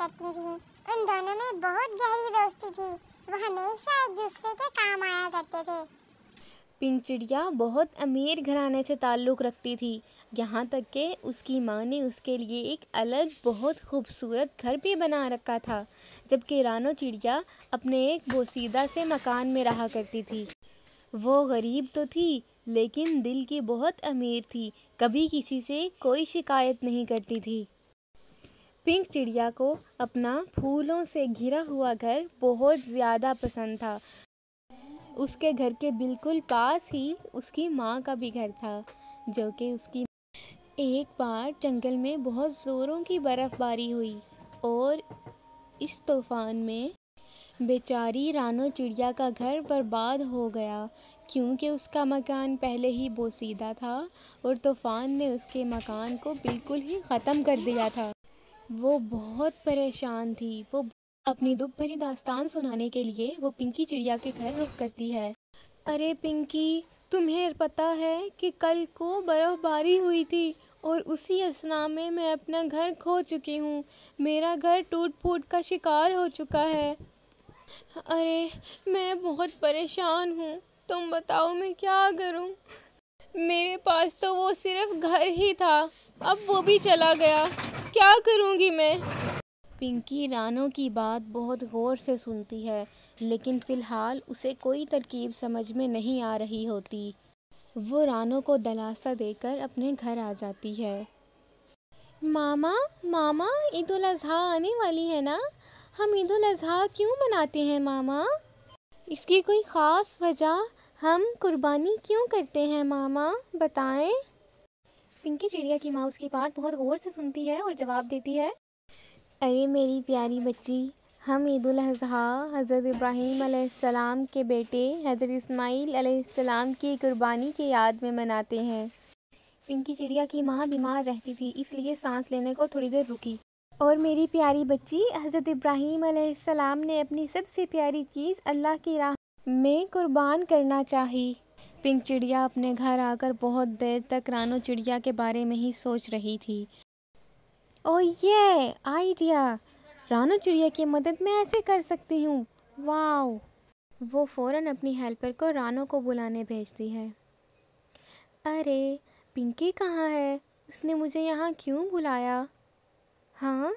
کرتی تھیں۔ ان دونوں میں بہت گہری دوستی تھی، وہ ہمیشہ ایک دوسرے کے کام آیا کرتے تھے۔ پنک چڑیا بہت امیر گھرانے سے تعلق رکھتی تھی، یہاں تک کہ اس کی ماں نے اس کے لیے ایک الگ بہت خوبصورت گھر بھی بنا رکھا تھا، جبکہ رانو چڑیا اپنے ایک بوسیدہ سے مکان میں رہا کرتی تھی۔ وہ غریب تو تھی لیکن دل کی بہت امیر تھی، کبھی کسی سے کوئی شکایت نہیں کرتی تھی۔ پنک چڑیا کو اپنا پھولوں سے گھرا ہوا گھر بہت زیادہ پسند تھا۔ اس کے گھر کے بالکل پاس ہی اس کی ماں کا بھی گھر تھا، جو کہ اس کی ایک بار جنگل میں بہت زوروں کی برف باری ہوئی اور اس طوفان میں بیچاری رانو چڑیا کا گھر برباد ہو گیا، کیونکہ اس کا مکان پہلے ہی بوسیدہ تھا اور طوفان نے اس کے مکان کو بالکل ہی ختم کر دیا تھا۔ وہ بہت پریشان تھی۔ وہ اپنی دکھ بھری داستان سنانے کے لیے وہ پنکی چڑیا کے گھر رخ کرتی ہے۔ ارے پنکی، تمہیں پتہ ہے کہ کل کو برف باری ہوئی تھی اور اسی اثناء میں اپنا گھر کھو چکی ہوں۔ میرا گھر ٹوٹ پھوٹ کا شکار ہو چکا ہے۔ ارے میں بہت پریشان ہوں، تم بتاؤ میں کیا کروں؟ میرے پاس تو وہ صرف گھر ہی تھا، اب وہ بھی چلا گیا، کیا کروں گی میں؟ پنکی رانو کی بات بہت غور سے سنتی ہے، لیکن فی الحال اسے کوئی ترکیب سمجھ میں نہیں آ رہی ہوتی۔ وہ رانو کو دلاسا دے کر اپنے گھر آ جاتی ہے۔ ماما عید الاضحیٰ آنے والی ہے نا، ہم عید الاضحیٰ کیوں مناتے ہیں ماما؟ اس کی کوئی خاص وجہ؟ ہم قربانی کیوں کرتے ہیں ماما، بتائیں؟ پنکی چڑیا کی ماں اس کی بات بہت غور سے سنتی ہے اور جواب دیتی ہے، ارے میری پیاری بچی، ہم عید الاضحیٰ حضرت ابراہیم علیہ السلام کے بیٹے حضرت اسماعیل علیہ السلام کی قربانی کی یاد میں مناتے ہیں۔ پنکی چڑیا کی ماں بیمار رہتی تھی، اس لیے سانس لینے کو تھوڑی دیر رکی۔ اور میری پیاری بچی، حضرت ابراہیم علیہ السلام نے اپنی سب سے پیاری چیز اللہ کی راہ میں قربان کرنا چاہی۔ پنک چڑیا اپنے گھر آ کر بہت دیر تک رانو چڑیا کے بارے میں ہی سوچ رہی تھی۔ اوہ یہ آئیڈیا، رانو چڑیا کی مدد میں ایسے کر سکتی ہوں، واو! وہ فوراً اپنی ہیلپر کو رانو کو بلانے بھیجتی ہے۔ ارے پنکی کہاں ہے؟ اس نے مجھے یہاں کیوں بلایا؟ ہاں؟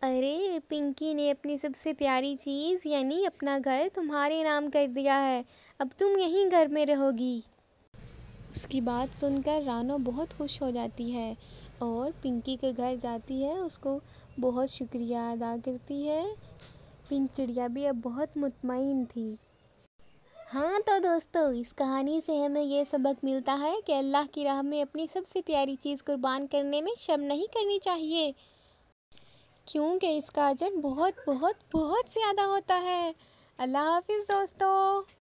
ارے پنکی نے اپنی سب سے پیاری چیز یعنی اپنا گھر تمہارے نام کر دیا ہے، اب تم یہیں گھر میں رہو گی۔ اس کی بات سن کر رانو بہت خوش ہو جاتی ہے اور پنکی کے گھر جاتی ہے، اس کو بہت شکریہ ادا کرتی ہے۔ پنک چڑیا بھی اب بہت مطمئن تھی۔ ہاں تو دوستو، اس کہانی سے ہمیں یہ سبق ملتا ہے کہ اللہ کی راہ میں اپنی سب سے پیاری چیز قربان کرنے میں شرم نہیں کرنی چاہیے، کیونکہ اس کا اجر بہت بہت بہت زیادہ ہوتا ہے۔ اللہ حافظ دوستو۔